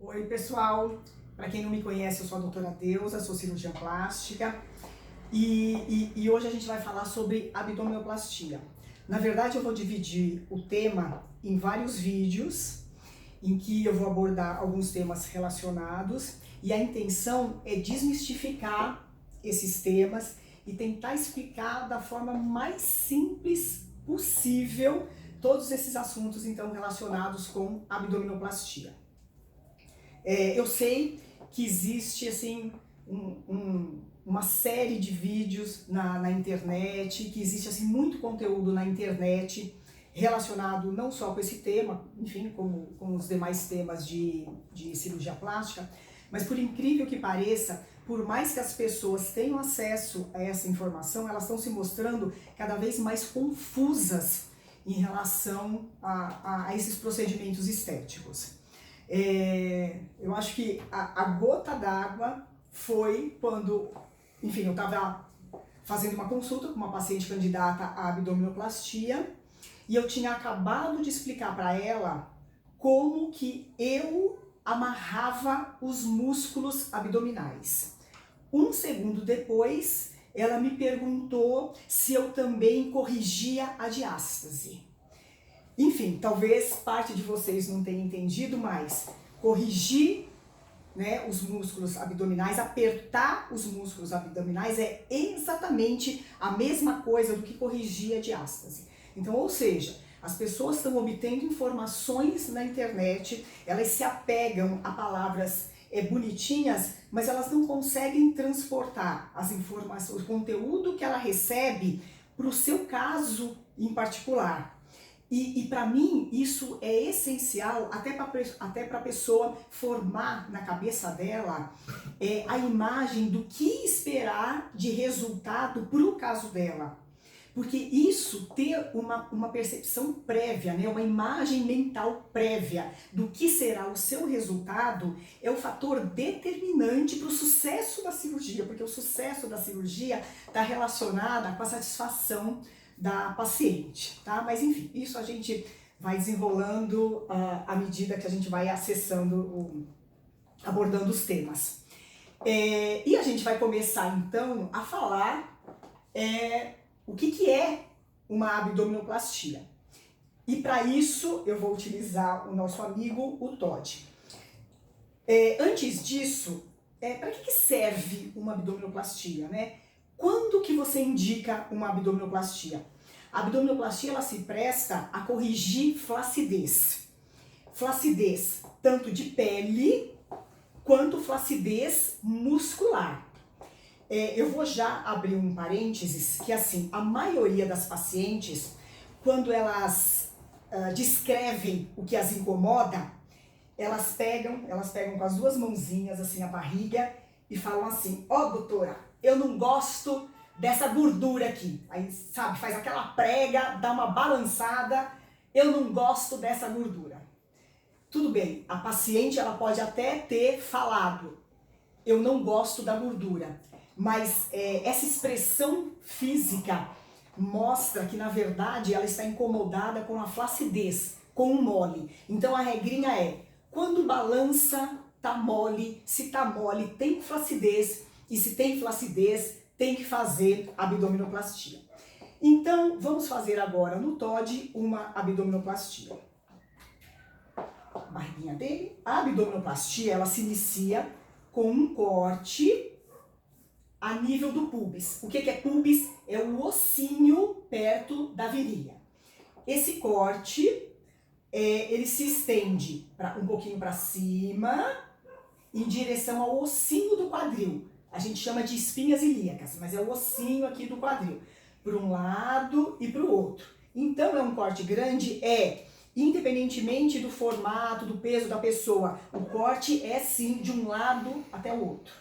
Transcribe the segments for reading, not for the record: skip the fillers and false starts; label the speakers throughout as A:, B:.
A: Oi pessoal, para quem não me conhece, eu sou a doutora Deusa, sou cirurgiã plástica e hoje a gente vai falar sobre abdominoplastia. Na verdade eu vou dividir o tema em vários vídeos em que eu vou abordar alguns temas relacionados e a intenção é desmistificar esses temas e tentar explicar da forma mais simples possível todos esses assuntos então relacionados com abdominoplastia. Eu sei que existe assim uma série de vídeos na internet, que existe assim muito conteúdo na internet relacionado não só com esse tema, enfim, como com os demais temas de cirurgia plástica, mas por incrível que pareça, por mais que as pessoas tenham acesso a essa informação, elas estão se mostrando cada vez mais confusas em relação a esses procedimentos estéticos. Eu acho que a gota d'água foi quando, enfim, eu estava fazendo uma consulta com uma paciente candidata à abdominoplastia e eu tinha acabado de explicar para ela como que eu amarrava os músculos abdominais. Um segundo depois, ela me perguntou se eu também corrigia a diástase. Enfim, talvez parte de vocês não tenha entendido, mas corrigir, né, os músculos abdominais, apertar os músculos abdominais é exatamente a mesma coisa do que corrigir a diástase. Então, ou seja, as pessoas estão obtendo informações na internet, elas se apegam a palavras bonitinhas, mas elas não conseguem transportar as informações, o conteúdo que ela recebe para o seu caso em particular. E para mim isso é essencial até para a pessoa formar na cabeça dela a imagem do que esperar de resultado para o caso dela. Porque isso, ter uma percepção prévia, né, uma imagem mental prévia do que será o seu resultado é o fator determinante para o sucesso da cirurgia, porque o sucesso da cirurgia está relacionado com a satisfação da paciente, tá? Mas enfim, isso a gente vai desenrolando à medida que a gente vai acessando, abordando os temas. E a gente vai começar então a falar o que é uma abdominoplastia. E para isso eu vou utilizar o nosso amigo, o Todd. Antes disso, para que serve uma abdominoplastia, né? Quando que você indica uma abdominoplastia? A abdominoplastia ela se presta a corrigir flacidez. Flacidez tanto de pele quanto flacidez muscular. Eu vou já abrir um parênteses que assim, a maioria das pacientes, quando elas descrevem o que as incomoda, elas pegam com as duas mãozinhas assim a barriga e falam assim: ó, doutora, eu não gosto dessa gordura aqui. Aí, sabe, faz aquela prega, dá uma balançada, eu não gosto dessa gordura. Tudo bem, a paciente ela pode até ter falado, eu não gosto da gordura, mas essa expressão física mostra que, na verdade, ela está incomodada com a flacidez, com o mole. Então, a regrinha é, quando balança, tá mole, se tá mole, tem flacidez, e se tem flacidez, tem que fazer abdominoplastia. Então, vamos fazer agora no Todd uma abdominoplastia. A barriguinha dele. A abdominoplastia, ela se inicia com um corte a nível do pubis. O que é pubis? É o ossinho perto da virilha. Esse corte, ele se estende um pouquinho para cima, em direção ao ossinho do quadril. A gente chama de espinhas ilíacas, mas é o ossinho aqui do quadril, para um lado e para o outro. Então é um corte grande, independentemente do formato, do peso da pessoa, o corte é sim de um lado até o outro.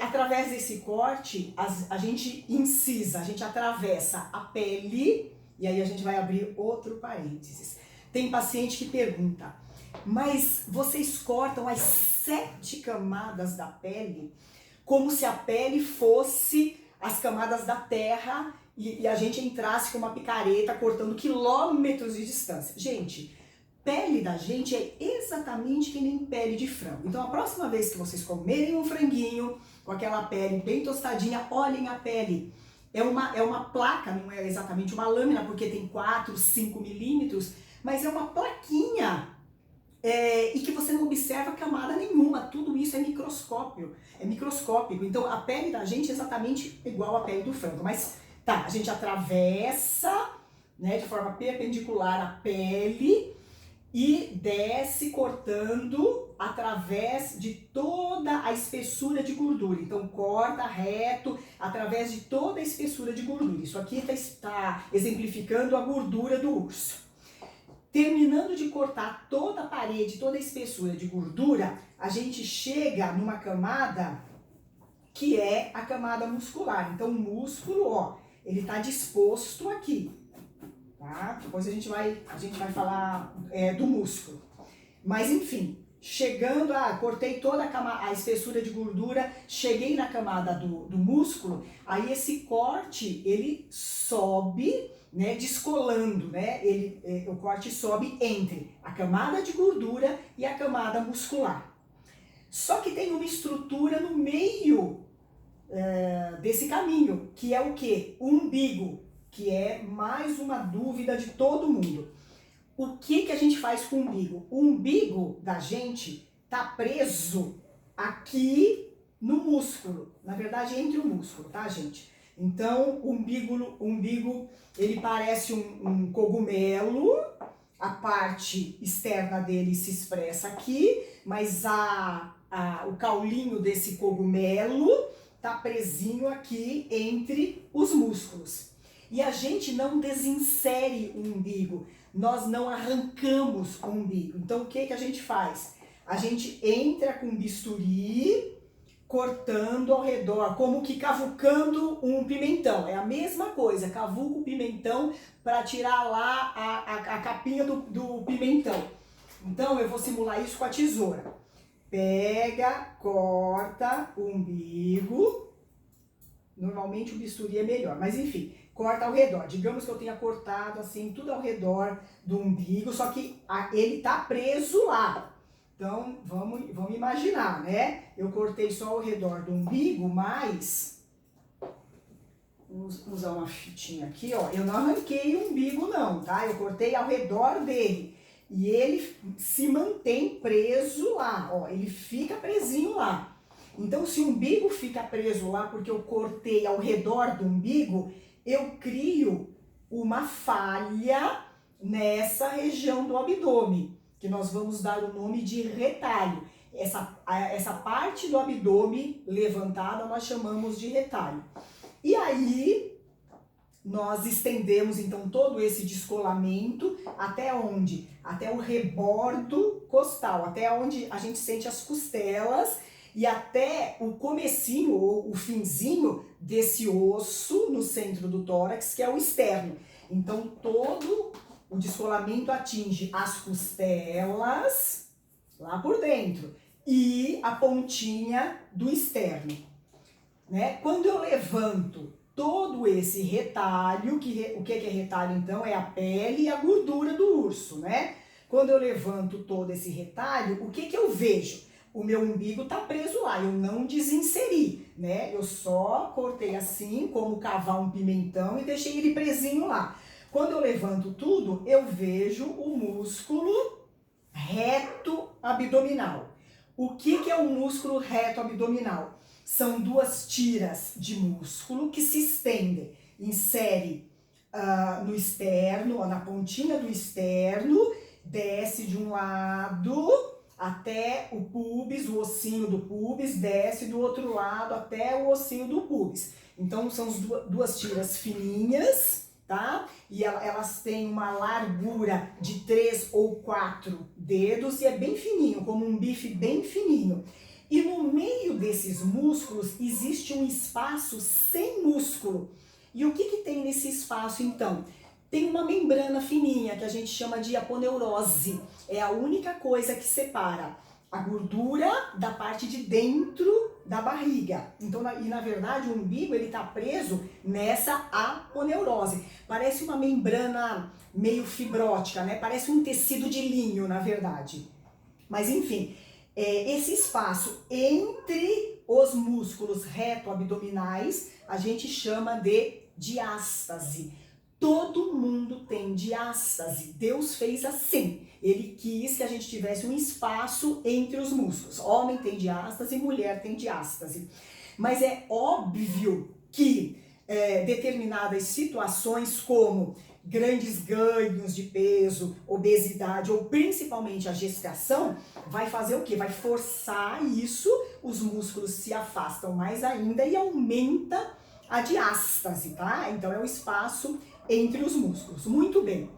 A: Através desse corte, a gente incisa, a gente atravessa a pele, e aí a gente vai abrir outro parênteses. Tem paciente que pergunta, mas vocês cortam as 7 camadas da pele como se a pele fosse as camadas da terra e a gente entrasse com uma picareta cortando quilômetros de distância. Gente, pele da gente é exatamente que nem pele de frango. Então a próxima vez que vocês comerem um franguinho com aquela pele bem tostadinha, olhem a pele. É uma placa, não é exatamente uma lâmina, porque tem 4, 5 milímetros, mas é uma plaquinha e que você não observa camada nenhuma. Tudo isso é microscópico. Então a pele da gente é exatamente igual à pele do frango. Mas tá, a gente atravessa, né, de forma perpendicular a pele e desce cortando através de toda a espessura de gordura. Então corta reto através de toda a espessura de gordura. Isso aqui está exemplificando a gordura do urso. Terminando de cortar toda a parede, toda a espessura de gordura, a gente chega numa camada que é a camada muscular. Então o músculo, ó, ele está disposto aqui. Tá? Depois a gente vai falar do músculo. Mas enfim, chegando, cortei toda a espessura de gordura, cheguei na camada do músculo, aí esse corte, ele sobe, né, descolando, né? O corte sobe entre a camada de gordura e a camada muscular. Só que tem uma estrutura no meio desse caminho, que é o quê? O umbigo. Que é mais uma dúvida de todo mundo. O que a gente faz com o umbigo? O umbigo da gente tá preso aqui no músculo. Na verdade, entre o músculo, tá, gente? Então, o umbigo ele parece um cogumelo. A parte externa dele se expressa aqui, mas o caulinho desse cogumelo tá presinho aqui entre os músculos. E a gente não desinsere o umbigo, nós não arrancamos o umbigo. Então o que a gente faz? A gente entra com bisturi, cortando ao redor, como que cavucando um pimentão. É a mesma coisa, cavuca o pimentão para tirar lá a capinha do pimentão. Então eu vou simular isso com a tesoura. Pega, corta o umbigo. Normalmente o bisturi é melhor, mas enfim, corta ao redor. Digamos que eu tenha cortado assim tudo ao redor do umbigo, só que ele tá preso lá. Então vamos imaginar, né? Eu cortei só ao redor do umbigo, mas vamos usar uma fitinha aqui, ó. Eu não arranquei o umbigo não, tá? Eu cortei ao redor dele e ele se mantém preso lá, ó. Ele fica presinho lá. Então, se o umbigo fica preso lá porque eu cortei ao redor do umbigo, eu crio uma falha nessa região do abdômen, que nós vamos dar o nome de retalho. Essa parte do abdômen levantada nós chamamos de retalho. E aí, nós estendemos então todo esse descolamento até onde? Até o rebordo costal, até onde a gente sente as costelas, e até o comecinho, ou o finzinho desse osso no centro do tórax, que é o externo. Então, todo o descolamento atinge as costelas, lá por dentro, e a pontinha do externo. Né? Quando eu levanto todo esse retalho, o que é retalho então? É a pele e a gordura do urso, né? Quando eu levanto todo esse retalho, o que eu vejo? O meu umbigo está preso lá, eu não desinseri, né? Eu só cortei assim, como cavar um pimentão, e deixei ele presinho lá. Quando eu levanto tudo, eu vejo o músculo reto abdominal. O que é o músculo reto abdominal? São duas tiras de músculo que se estendem. Insere no externo, na pontinha do externo, desce de um lado até o púbis, o ossinho do púbis, desce do outro lado até o ossinho do púbis. Então são duas tiras fininhas, tá? E elas têm uma largura de 3 ou 4 dedos e é bem fininho, como um bife bem fininho. E no meio desses músculos existe um espaço sem músculo. E o que tem nesse espaço então? Tem uma membrana fininha que a gente chama de aponeurose. É a única coisa que separa a gordura da parte de dentro da barriga. Então, na verdade, o umbigo ele está preso nessa aponeurose. Parece uma membrana meio fibrótica, né? Parece um tecido de linho, na verdade. Mas enfim, esse espaço entre os músculos reto-abdominais a gente chama de diástase. Todo mundo tem diástase. Deus fez assim. Ele quis que a gente tivesse um espaço entre os músculos. Homem tem diástase, mulher tem diástase. Mas é óbvio que determinadas situações como grandes ganhos de peso, obesidade ou principalmente a gestação, vai fazer o quê? Vai forçar isso, os músculos se afastam mais ainda e aumenta a diástase, tá? Então é o espaço entre os músculos. Muito bem.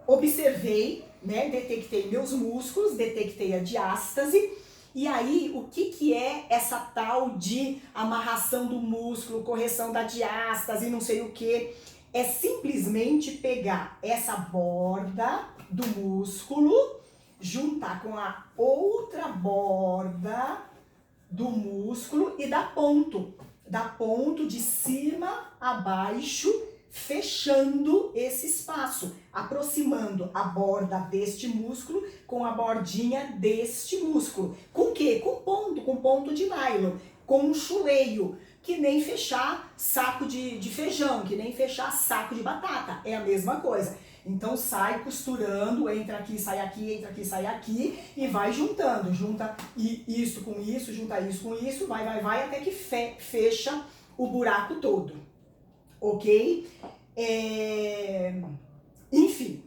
A: Observei, né? Detectei meus músculos, detectei a diástase. E aí, o que é essa tal de amarração do músculo, correção da diástase, não sei o que? É simplesmente pegar essa borda do músculo, juntar com a outra borda do músculo e dar ponto. Dar ponto de cima a baixo, fechando esse espaço, aproximando a borda deste músculo com a bordinha deste músculo. Com o quê? Com ponto de nylon, com um chuleio, que nem fechar saco de feijão, que nem fechar saco de batata, é a mesma coisa. Então sai costurando, entra aqui, sai aqui, entra aqui, sai aqui e vai juntando, junta isso com isso, junta isso com isso, vai, até que fecha o buraco todo, ok? Enfim,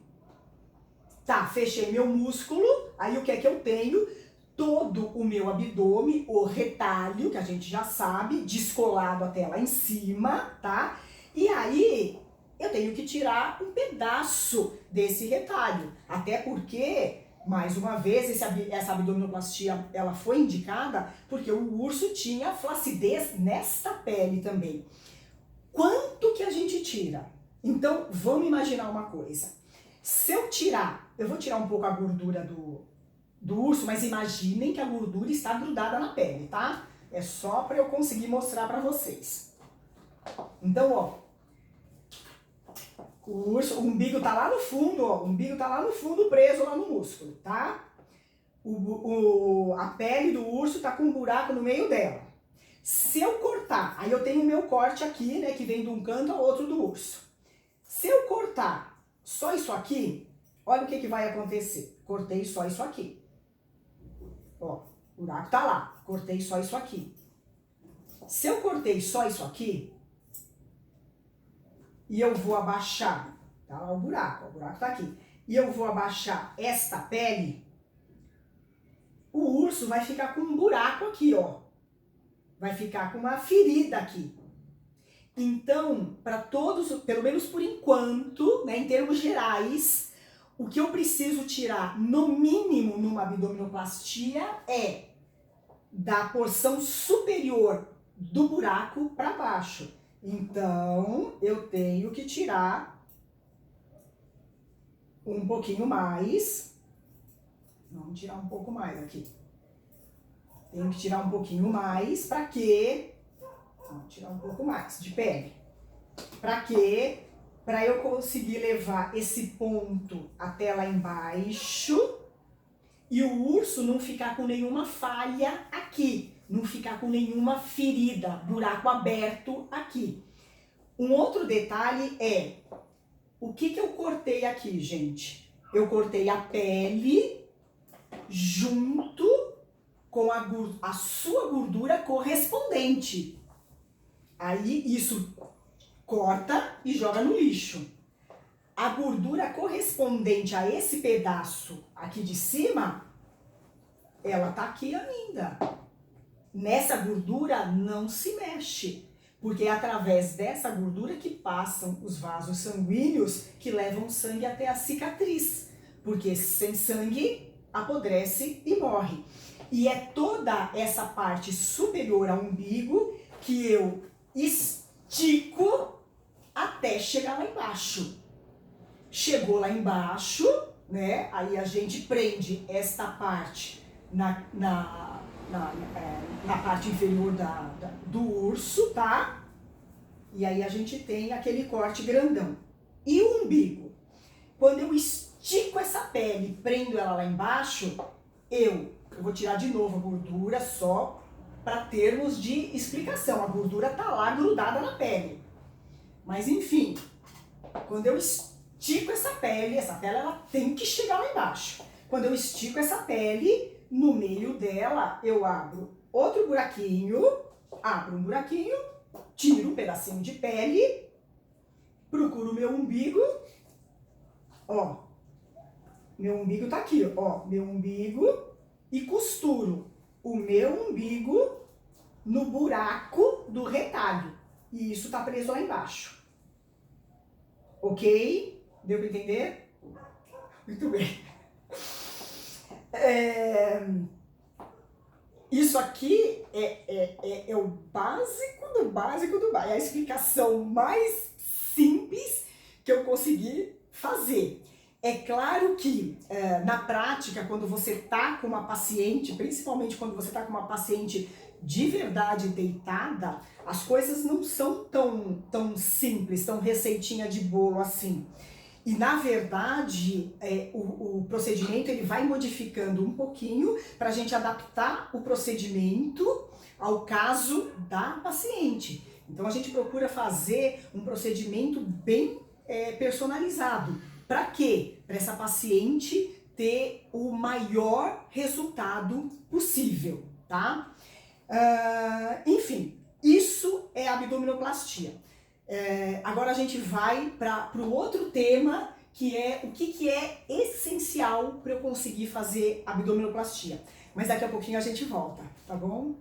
A: tá, fechei meu músculo, aí o que é que eu tenho? Todo o meu abdômen, o retalho, que a gente já sabe, descolado até lá em cima, tá? E aí eu tenho que tirar um pedaço desse retalho, até porque, mais uma vez, essa abdominoplastia ela foi indicada porque o urso tinha flacidez nesta pele também. Quanto que a gente tira? Então, vamos imaginar uma coisa. Se eu tirar, eu vou tirar um pouco a gordura do urso, mas imaginem que a gordura está grudada na pele, tá? É só para eu conseguir mostrar para vocês. Então, ó, o umbigo tá lá no fundo, ó, o umbigo tá lá no fundo preso lá no músculo, tá? A pele do urso tá com um buraco no meio dela. Se eu cortar, aí eu tenho o meu corte aqui, né, que vem de um canto ao outro do urso. Se eu cortar só isso aqui, olha o que vai acontecer. Cortei só isso aqui. Ó, o buraco tá lá, cortei só isso aqui. Se eu cortei só isso aqui, e eu vou abaixar, tá lá o buraco tá aqui, e eu vou abaixar esta pele, o urso vai ficar com um buraco aqui, ó. Vai ficar com uma ferida aqui. Então, para todos, pelo menos por enquanto, né, em termos gerais, o que eu preciso tirar, no mínimo, numa abdominoplastia, é da porção superior do buraco para baixo. Então, eu tenho que tirar um pouquinho mais. Vamos tirar um pouco mais aqui. Tenho que tirar um pouquinho mais, para quê? Vamos tirar um pouco mais de pele. Para quê? Para eu conseguir levar esse ponto até lá embaixo e o urso não ficar com nenhuma falha aqui, não ficar com nenhuma ferida, buraco aberto aqui. Um outro detalhe é, o que eu cortei aqui, gente? Eu cortei a pele junto com a sua gordura correspondente. Aí isso corta e joga no lixo. A gordura correspondente a esse pedaço aqui de cima, ela tá aqui ainda. Nessa gordura não se mexe, porque é através dessa gordura que passam os vasos sanguíneos que levam o sangue até a cicatriz, porque sem sangue apodrece e morre. E é toda essa parte superior ao umbigo que eu estico até chegar lá embaixo. Chegou lá embaixo, né? Aí a gente prende esta parte na parte inferior do urso, tá? E aí a gente tem aquele corte grandão. E o umbigo? Quando eu estico essa pele e prendo ela lá embaixo, eu vou tirar de novo a gordura só para termos de explicação. A gordura tá lá grudada na pele. Mas enfim, quando eu estico essa pele ela tem que chegar lá embaixo. Quando eu estico essa pele, no meio dela eu abro outro buraquinho, abro um buraquinho, tiro um pedacinho de pele, procuro o meu umbigo, ó, meu umbigo tá aqui, ó, meu umbigo, e costuro o meu umbigo no buraco do retalho. E isso tá preso lá embaixo. Ok? Deu pra entender? Muito bem. Isso aqui é o básico do básico do básico. É a explicação mais simples que eu consegui fazer. É claro que na prática, quando você está com uma paciente, principalmente quando você está com uma paciente de verdade deitada, as coisas não são tão simples, tão receitinha de bolo assim. E na verdade, o procedimento ele vai modificando um pouquinho para a gente adaptar o procedimento ao caso da paciente. Então a gente procura fazer um procedimento bem personalizado. Para quê? Para essa paciente ter o maior resultado possível, tá? Enfim, isso é abdominoplastia. Agora a gente vai para o outro tema, que é o que é essencial para eu conseguir fazer abdominoplastia. Mas daqui a pouquinho a gente volta, tá bom?